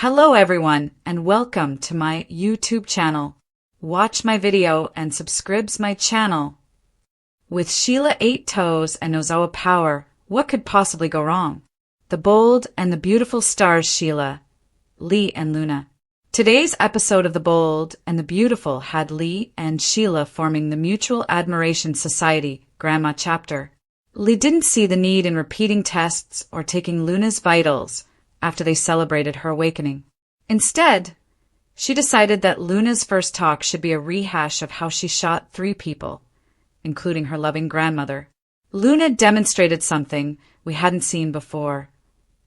Hello everyone and welcome to my YouTube channel. Watch my video and subscribe my channel. With Sheila 8 toes and Nozawa power, what could possibly go wrong? The bold and the beautiful stars Sheila, Lee and Luna. Today's episode of The Bold and the Beautiful had Lee and Sheila forming the Mutual Admiration Society Grandma chapter. Lee didn't see the need in repeating tests or taking Luna's vitals after they celebrated her awakening. Instead, she decided that Luna's first talk should be a rehash of how she shot 3 people, including her loving grandmother. Luna demonstrated something we hadn't seen before,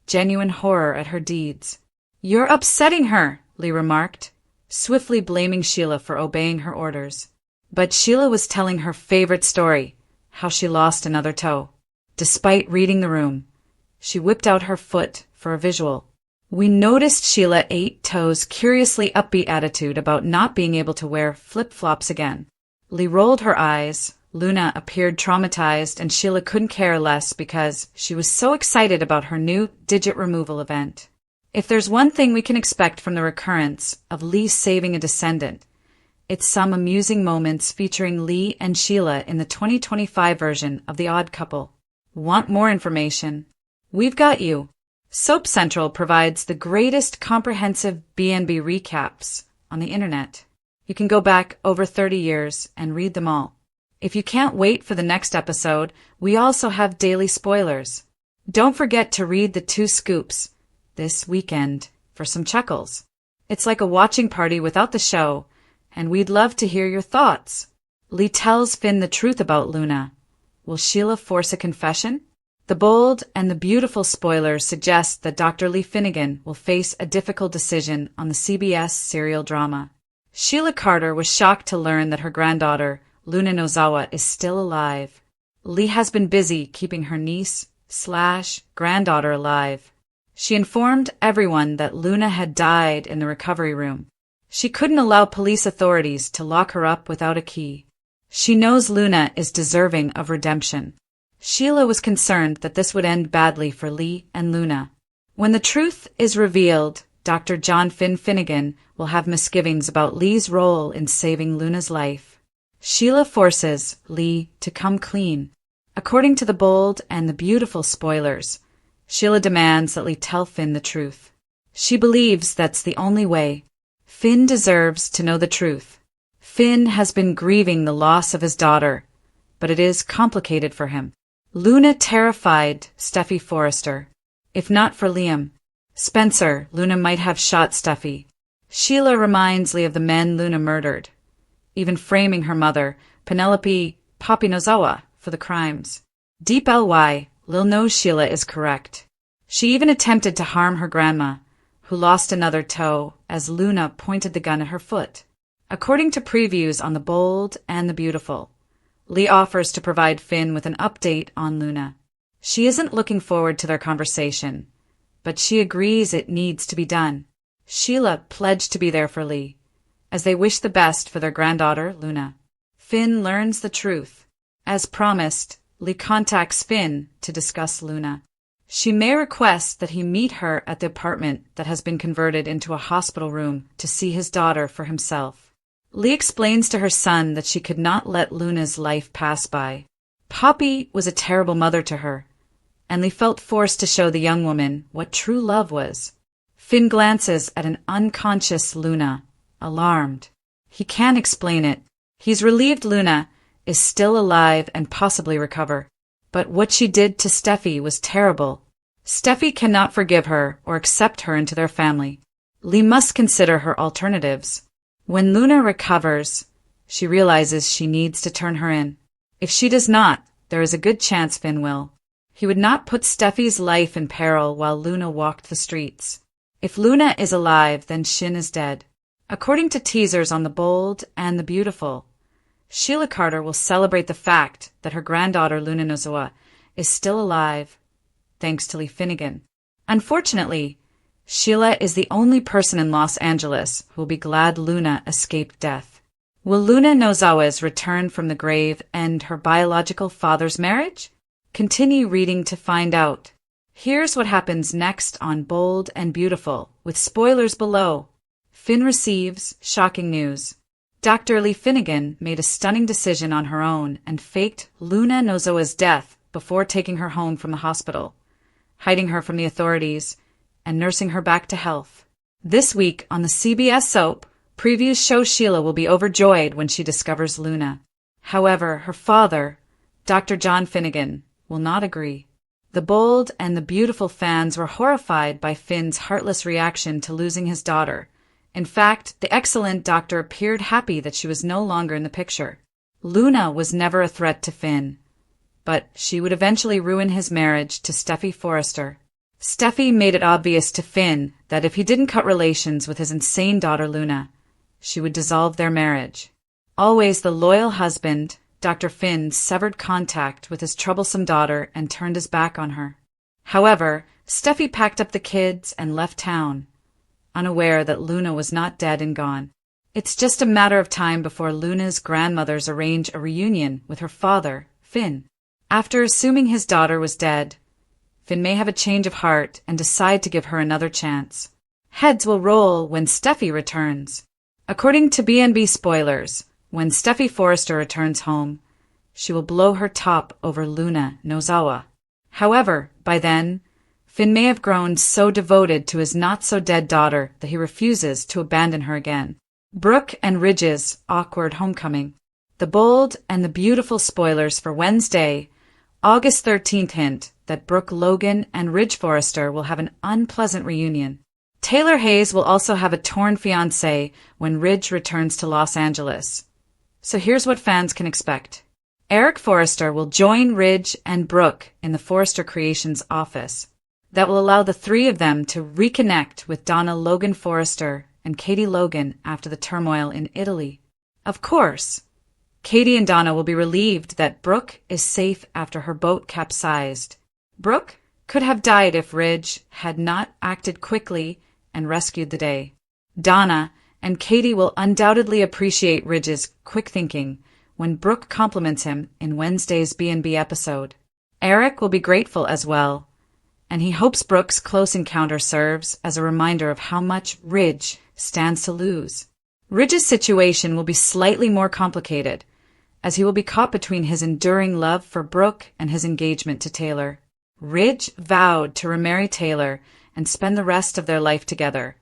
genuine horror at her deeds. "You're upsetting her," Lee remarked, swiftly blaming Sheila for obeying her orders. But Sheila was telling her favorite story, how she lost another toe. Despite reading the room, she whipped out her foot for a visual. We noticed Sheila 8 toes' curiously upbeat attitude about not being able to wear flip-flops again. Lee rolled her eyes, Luna appeared traumatized, and Sheila couldn't care less because she was so excited about her new digit removal event. If there's one thing we can expect from the recurrence of Lee saving a descendant, it's some amusing moments featuring Lee and Sheila in the 2025 version of The Odd Couple. Want more information? We've got you. Soap Central provides the greatest comprehensive B&B recaps on the internet. You can go back over 30 years and read them all. If you can't wait for the next episode, we also have daily spoilers. Don't forget to read the 2 scoops this weekend for some chuckles. It's like a watching party without the show, and we'd love to hear your thoughts. Lee tells Finn the truth about Luna. Will Sheila force a confession? The bold and the beautiful spoilers suggest that Dr. Lee Finnegan will face a difficult decision on the CBS serial drama. Sheila Carter was shocked to learn that her granddaughter, Luna Nozawa, is still alive. Lee has been busy keeping her niece/granddaughter alive. She informed everyone that Luna had died in the recovery room. She couldn't allow police authorities to lock her up without a key. She knows Luna is deserving of redemption. Sheila was concerned that this would end badly for Lee and Luna. When the truth is revealed, Dr. John Finnegan will have misgivings about Lee's role in saving Luna's life. Sheila forces Lee to come clean. According to the bold and the beautiful spoilers, Sheila demands that Lee tell Finn the truth. She believes that's the only way. Finn deserves to know the truth. Finn has been grieving the loss of his daughter, but it is complicated for him. Luna terrified Steffi Forrester. If not for Liam Spencer, Luna might have shot Steffi. Sheila reminds Lee of the men Luna murdered, even framing her mother, Penelope Poppy Nozawa, for the crimes. Deep Ly, Lil knows Sheila is correct. She even attempted to harm her grandma, who lost another toe as Luna pointed the gun at her foot. According to previews on The Bold and the Beautiful, Lee offers to provide Finn with an update on Luna. She isn't looking forward to their conversation, but she agrees it needs to be done. Sheila pledged to be there for Lee, as they wish the best for their granddaughter, Luna. Finn learns the truth. As promised, Lee contacts Finn to discuss Luna. She may request that he meet her at the apartment that has been converted into a hospital room to see his daughter for himself. Lee explains to her son that she could not let Luna's life pass by. Poppy was a terrible mother to her, and Lee felt forced to show the young woman what true love was. Finn glances at an unconscious Luna, alarmed. He can't explain it. He's relieved Luna is still alive and possibly recover. But what she did to Steffi was terrible. Steffi cannot forgive her or accept her into their family. Lee must consider her alternatives. When Luna recovers, she realizes she needs to turn her in. If she does not, there is a good chance Finn will. He would not put Steffi's life in peril while Luna walked the streets. If Luna is alive, then Shin is dead. According to teasers on The Bold and the Beautiful, Sheila Carter will celebrate the fact that her granddaughter Luna Nozawa is still alive, thanks to Lee Finnegan. Unfortunately, Sheila is the only person in Los Angeles who will be glad Luna escaped death. Will Luna Nozawa's return from the grave end her biological father's marriage? Continue reading to find out. Here's what happens next on Bold and Beautiful with with spoilers below. Finn receives shocking news. Dr. Lee Finnegan made a stunning decision on her own and faked Luna Nozawa's death before taking her home from the hospital, hiding her from the authorities, and nursing her back to health. This week on the CBS soap, previews show Sheila will be overjoyed when she discovers Luna. However, her father, Dr. John Finnegan, will not agree. The bold and the beautiful fans were horrified by Finn's heartless reaction to losing his daughter. In fact, the excellent doctor appeared happy that she was no longer in the picture. Luna was never a threat to Finn, but she would eventually ruin his marriage to Steffi Forrester. Steffi made it obvious to Finn that if he didn't cut relations with his insane daughter Luna, she would dissolve their marriage. Always the loyal husband, Dr. Finn severed contact with his troublesome daughter and turned his back on her. However, Steffi packed up the kids and left town, unaware that Luna was not dead and gone. It's just a matter of time before Luna's grandmothers arrange a reunion with her father, Finn. After assuming his daughter was dead, Finn may have a change of heart and decide to give her another chance. Heads will roll when Steffi returns. According to B&B spoilers, when Steffi Forrester returns home, she will blow her top over Luna Nozawa. However, by then, Finn may have grown so devoted to his not-so-dead daughter that he refuses to abandon her again. Brooke and Ridge's awkward homecoming. The bold and the beautiful spoilers for Wednesday, August 13th hint that Brooke Logan and Ridge Forrester will have an unpleasant reunion. Taylor Hayes will also have a torn fiancé when Ridge returns to Los Angeles. So here's what fans can expect. Eric Forrester will join Ridge and Brooke in the Forrester Creations office. That will allow the three of them to reconnect with Donna Logan Forrester and Katie Logan after the turmoil in Italy. Of course, Katie and Donna will be relieved that Brooke is safe after her boat capsized. Brooke could have died if Ridge had not acted quickly and rescued the day. Donna and Katie will undoubtedly appreciate Ridge's quick thinking when Brooke compliments him in Wednesday's B&B episode. Eric will be grateful as well, and he hopes Brooke's close encounter serves as a reminder of how much Ridge stands to lose. Ridge's situation will be slightly more complicated, as he will be caught between his enduring love for Brooke and his engagement to Taylor. Ridge vowed to remarry Taylor and spend the rest of their life together,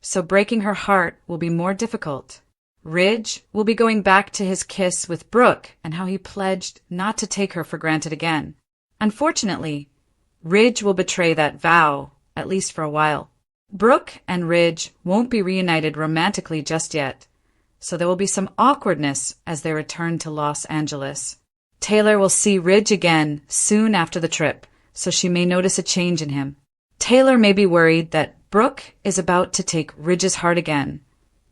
so breaking her heart will be more difficult. Ridge will be going back to his kiss with Brooke and how he pledged not to take her for granted again. Unfortunately, Ridge will betray that vow, at least for a while. Brooke and Ridge won't be reunited romantically just yet, so there will be some awkwardness as they return to Los Angeles. Taylor will see Ridge again soon after the trip, so she may notice a change in him. Taylor may be worried that Brooke is about to take Ridge's heart again,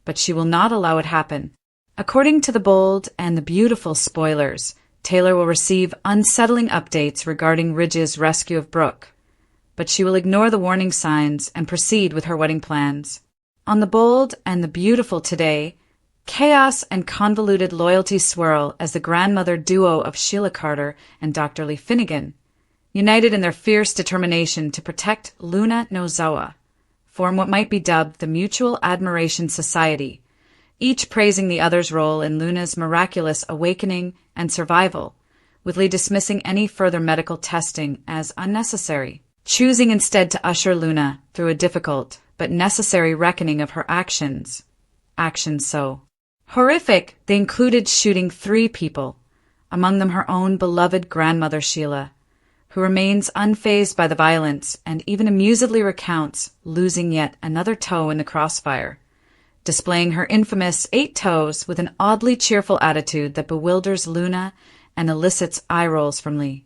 but she will not allow it happen. According to the bold and the beautiful spoilers, Taylor will receive unsettling updates regarding Ridge's rescue of Brooke, but she will ignore the warning signs and proceed with her wedding plans. On the bold and the beautiful today, chaos and convoluted loyalty swirl as the grandmother duo of Sheila Carter and Dr. Lee Finnegan, united in their fierce determination to protect Luna Nozawa, form what might be dubbed the Mutual Admiration Society, each praising the other's role in Luna's miraculous awakening and survival, with Lee dismissing any further medical testing as unnecessary, choosing instead to usher Luna through a difficult but necessary reckoning of her actions. Actions so horrific they included shooting 3 people, among them her own beloved grandmother Sheila, who remains unfazed by the violence and even amusedly recounts losing yet another toe in the crossfire, displaying her infamous 8 toes with an oddly cheerful attitude that bewilders Luna and elicits eye rolls from Lee,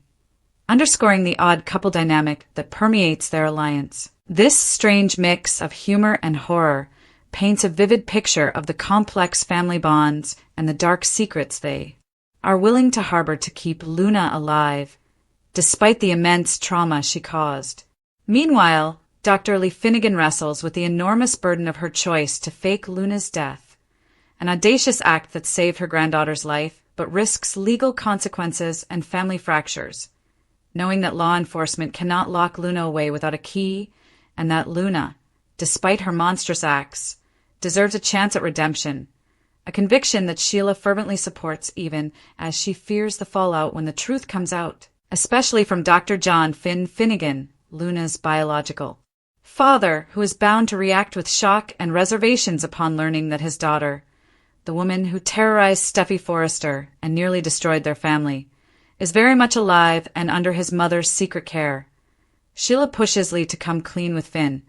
underscoring the odd couple dynamic that permeates their alliance. This strange mix of humor and horror paints a vivid picture of the complex family bonds and the dark secrets they are willing to harbor to keep Luna alive, despite the immense trauma she caused. Meanwhile, Dr. Lee Finnegan wrestles with the enormous burden of her choice to fake Luna's death, an audacious act that saved her granddaughter's life but risks legal consequences and family fractures, knowing that law enforcement cannot lock Luna away without a key and that Luna despite her monstrous acts, deserves a chance at redemption, a conviction that Sheila fervently supports even as she fears the fallout when the truth comes out, especially from Dr. John Finn Finnegan, Luna's biological father, who is bound to react with shock and reservations upon learning that his daughter, the woman who terrorized Steffi Forrester and nearly destroyed their family, is very much alive and under his mother's secret care. Sheila pushes Lee to come clean with Finn,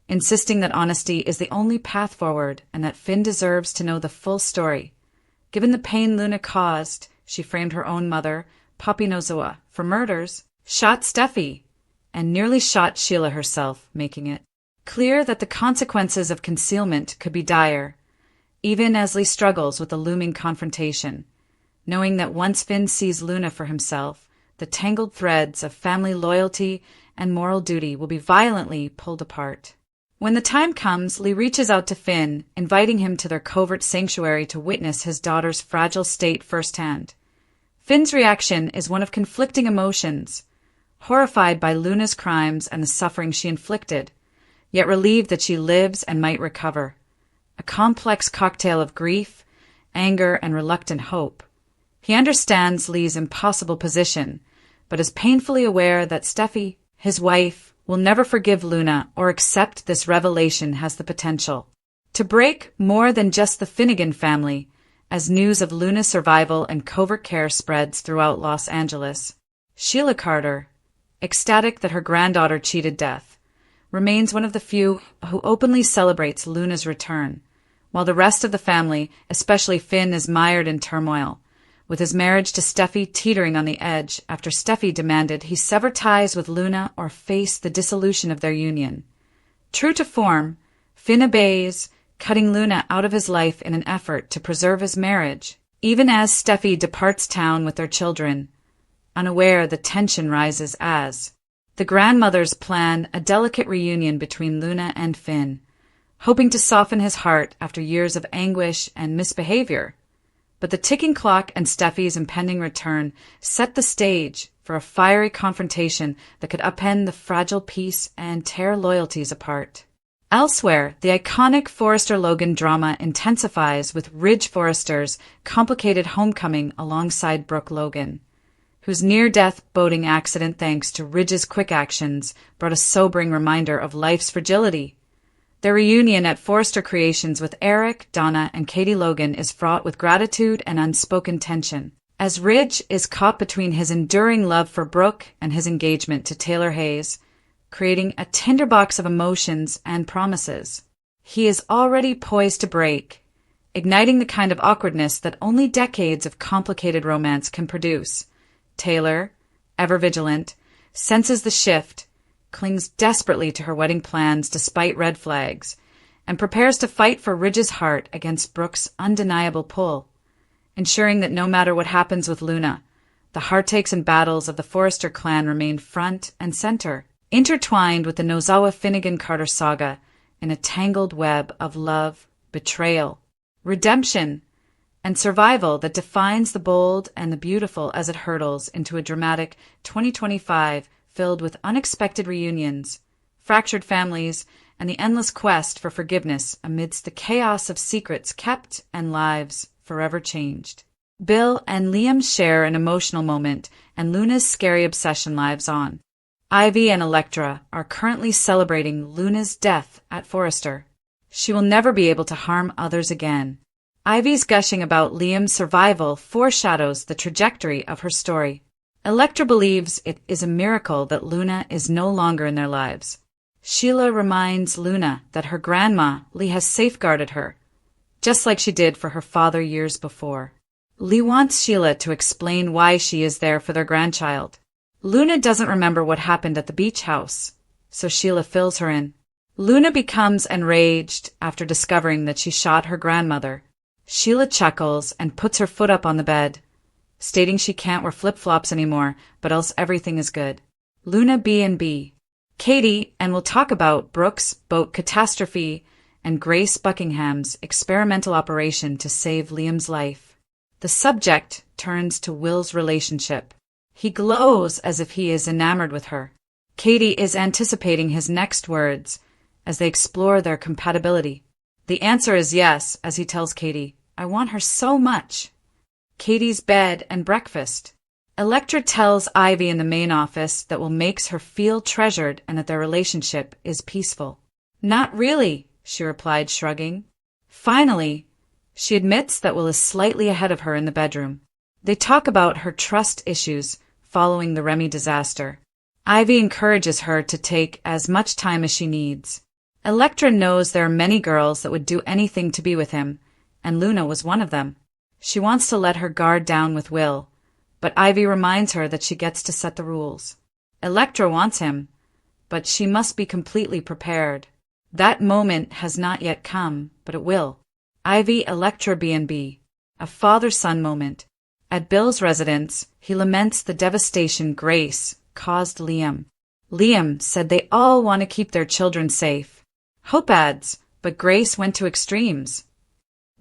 insisting that honesty is the only path forward and that Finn deserves to know the full story. Given the pain Luna caused, she framed her own mother, Poppy Nozawa, for murders, shot Steffi, and nearly shot Sheila herself, making it clear that the consequences of concealment could be dire, even as Lee struggles with the looming confrontation, knowing that once Finn sees Luna for himself, the tangled threads of family loyalty and moral duty will be violently pulled apart. When the time comes, Lee reaches out to Finn, inviting him to their covert sanctuary to witness his daughter's fragile state firsthand. Finn's reaction is one of conflicting emotions, horrified by Luna's crimes and the suffering she inflicted, yet relieved that she lives and might recover. A complex cocktail of grief, anger, and reluctant hope. He understands Lee's impossible position, but is painfully aware that Steffi, his wife, will never forgive Luna or accept this revelation has the potential to break more than just the Finnegan family, as news of Luna's survival and covert care spreads throughout Los Angeles. Sheila Carter, ecstatic that her granddaughter cheated death, remains one of the few who openly celebrates Luna's return, while the rest of the family, especially Finn, is mired in turmoil, with his marriage to Steffi teetering on the edge after Steffi demanded he sever ties with Luna or face the dissolution of their union. True to form, Finn obeys, cutting Luna out of his life in an effort to preserve his marriage, even as Steffi departs town with their children. Unaware, the tension rises as the grandmothers plan a delicate reunion between Luna and Finn, hoping to soften his heart after years of anguish and misbehavior. But the ticking clock and Steffi's impending return set the stage for a fiery confrontation that could upend the fragile peace and tear loyalties apart. Elsewhere, the iconic Forrester-Logan drama intensifies with Ridge Forrester's complicated homecoming alongside Brooke Logan, whose near-death boating accident thanks to Ridge's quick actions brought a sobering reminder of life's fragility. Their reunion at Forrester Creations with Eric, Donna, and Katie Logan is fraught with gratitude and unspoken tension, as Ridge is caught between his enduring love for Brooke and his engagement to Taylor Hayes, creating a tinderbox of emotions and promises. He is already poised to break, igniting the kind of awkwardness that only decades of complicated romance can produce. Taylor, ever vigilant, senses the shift, clings desperately to her wedding plans despite red flags, and prepares to fight for Ridge's heart against Brooke's undeniable pull, ensuring that no matter what happens with Luna, the heartaches and battles of the Forrester clan remain front and center, intertwined with the Nozawa Finnegan Carter saga in a tangled web of love, betrayal, redemption, and survival that defines the bold and the beautiful as it hurtles into a dramatic 2025 filled with unexpected reunions, fractured families, and the endless quest for forgiveness amidst the chaos of secrets kept and lives forever changed. Bill and Liam share an emotional moment, and Luna's scary obsession lives on. Ivy and Electra are currently celebrating Luna's death at Forrester. She will never be able to harm others again. Ivy's gushing about Liam's survival foreshadows the trajectory of her story. Electra believes it is a miracle that Luna is no longer in their lives. Sheila reminds Luna that her grandma, Lee, has safeguarded her, just like she did for her father years before. Lee wants Sheila to explain why she is there for their grandchild. Luna doesn't remember what happened at the beach house, so Sheila fills her in. Luna becomes enraged after discovering that she shot her grandmother. Sheila chuckles and puts her foot up on the bed, stating she can't wear flip-flops anymore, but else everything is good. Luna B&B. Katie, and we'll talk about Brooke's boat catastrophe and Grace Buckingham's experimental operation to save Liam's life. The subject turns to Will's relationship. He glows as if he is enamored with her. Katie is anticipating his next words, as they explore their compatibility. The answer is yes, as he tells Katie, "I want her so much." Katie's bed and breakfast. Elektra tells Ivy in the main office that Will makes her feel treasured and that their relationship is peaceful. "Not really," she replied, shrugging. Finally, she admits that Will is slightly ahead of her in the bedroom. They talk about her trust issues following the Remy disaster. Ivy encourages her to take as much time as she needs. Elektra knows there are many girls that would do anything to be with him, and Luna was one of them. She wants to let her guard down with Will, but Ivy reminds her that she gets to set the rules. Elektra wants him, but she must be completely prepared. That moment has not yet come, but it will. Ivy Elektra B&B, a father-son moment. At Bill's residence, he laments the devastation Grace caused Liam. Liam said they all want to keep their children safe. Hope adds, but Grace went to extremes.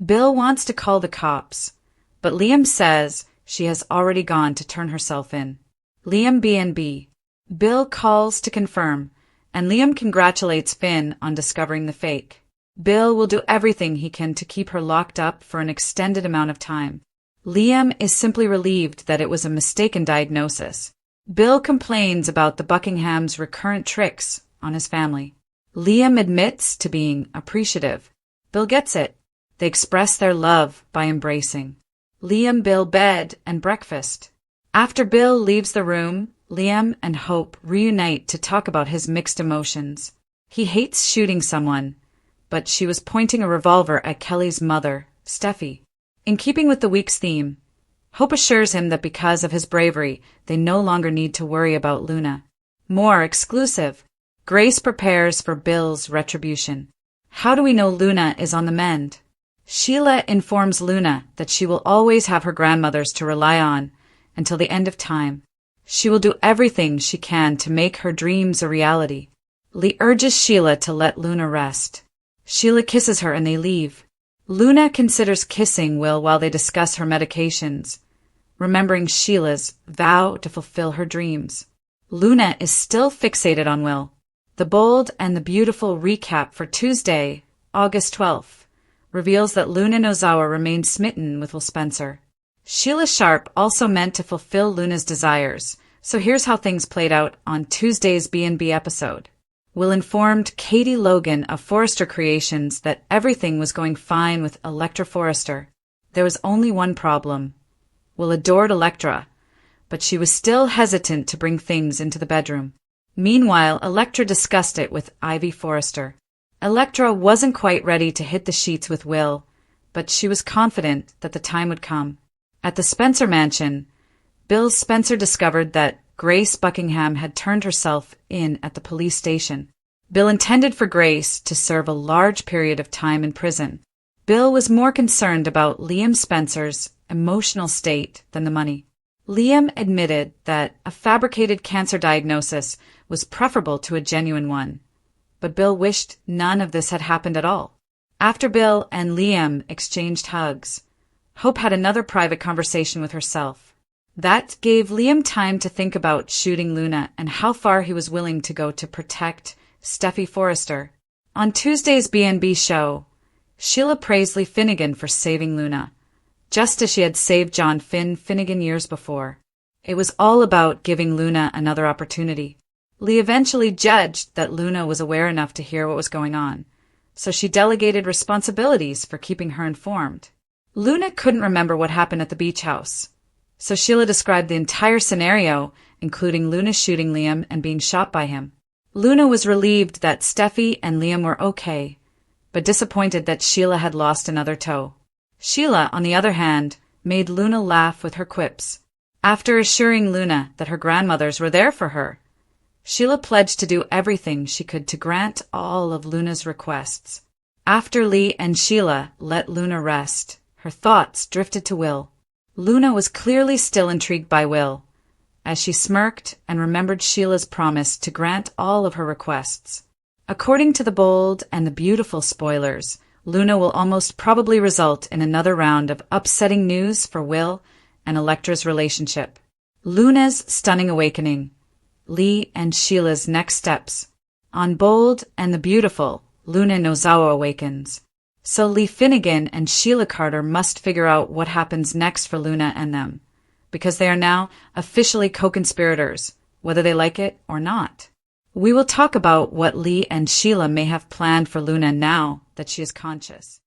Bill wants to call the cops, but Liam says she has already gone to turn herself in. Liam B&B. Bill calls to confirm, and Liam congratulates Finn on discovering the fake. Bill will do everything he can to keep her locked up for an extended amount of time. Liam is simply relieved that it was a mistaken diagnosis. Bill complains about the Buckingham's recurrent tricks on his family. Liam admits to being appreciative. Bill gets it. They express their love by embracing. Liam Bill bed and breakfast. After Bill leaves the room, Liam and Hope reunite to talk about his mixed emotions. He hates shooting someone, but she was pointing a revolver at Kelly's mother, Steffi. In keeping with the week's theme, Hope assures him that because of his bravery, they no longer need to worry about Luna. More exclusive. Grace prepares for Bill's retribution. How do we know Luna is on the mend? Sheila informs Luna that she will always have her grandmothers to rely on until the end of time. She will do everything she can to make her dreams a reality. Lee urges Sheila to let Luna rest. Sheila kisses her and they leave. Luna considers kissing Will while they discuss her medications, remembering Sheila's vow to fulfill her dreams. Luna is still fixated on Will. The bold and the beautiful recap for Tuesday, August 12th, reveals that Luna Nozawa remained smitten with Will Spencer. Sheila Sharp also meant to fulfill Luna's desires, so here's how things played out on Tuesday's B&B episode. Will informed Katie Logan of Forrester Creations that everything was going fine with Elektra Forrester. There was only one problem. Will adored Elektra, but she was still hesitant to bring things into the bedroom. Meanwhile, Elektra discussed it with Ivy Forrester. Elektra wasn't quite ready to hit the sheets with Will, but she was confident that the time would come. At the Spencer mansion, Bill Spencer discovered that Grace Buckingham had turned herself in at the police station. Bill intended for Grace to serve a large period of time in prison. Bill was more concerned about Liam Spencer's emotional state than the money. Liam admitted that a fabricated cancer diagnosis was preferable to a genuine one, but Bill wished none of this had happened at all. After Bill and Liam exchanged hugs, Hope had another private conversation with herself. That gave Liam time to think about shooting Luna and how far he was willing to go to protect Steffi Forrester. On Tuesday's B&B show, Sheila praised Lee Finnegan for saving Luna, just as she had saved John Finnegan years before. It was all about giving Luna another opportunity. Lee eventually judged that Luna was aware enough to hear what was going on, so she delegated responsibilities for keeping her informed. Luna couldn't remember what happened at the beach house, so Sheila described the entire scenario, including Luna shooting Liam and being shot by him. Luna was relieved that Steffi and Liam were okay, but disappointed that Sheila had lost another toe. Sheila, on the other hand, made Luna laugh with her quips. After assuring Luna that her grandmothers were there for her, Sheila pledged to do everything she could to grant all of Luna's requests. After Lee and Sheila let Luna rest, her thoughts drifted to Will. Luna was clearly still intrigued by Will, as she smirked and remembered Sheila's promise to grant all of her requests. According to the bold and the beautiful spoilers, Luna will almost probably result in another round of upsetting news for Will and Elektra's relationship. Luna's stunning awakening, Lee and Sheila's next steps. On Bold and the Beautiful, Luna Nozawa awakens. So Lee Finnegan and Sheila Carter must figure out what happens next for Luna and them, because they are now officially co-conspirators, whether they like it or not. We will talk about what Lee and Sheila may have planned for Luna now that she is conscious.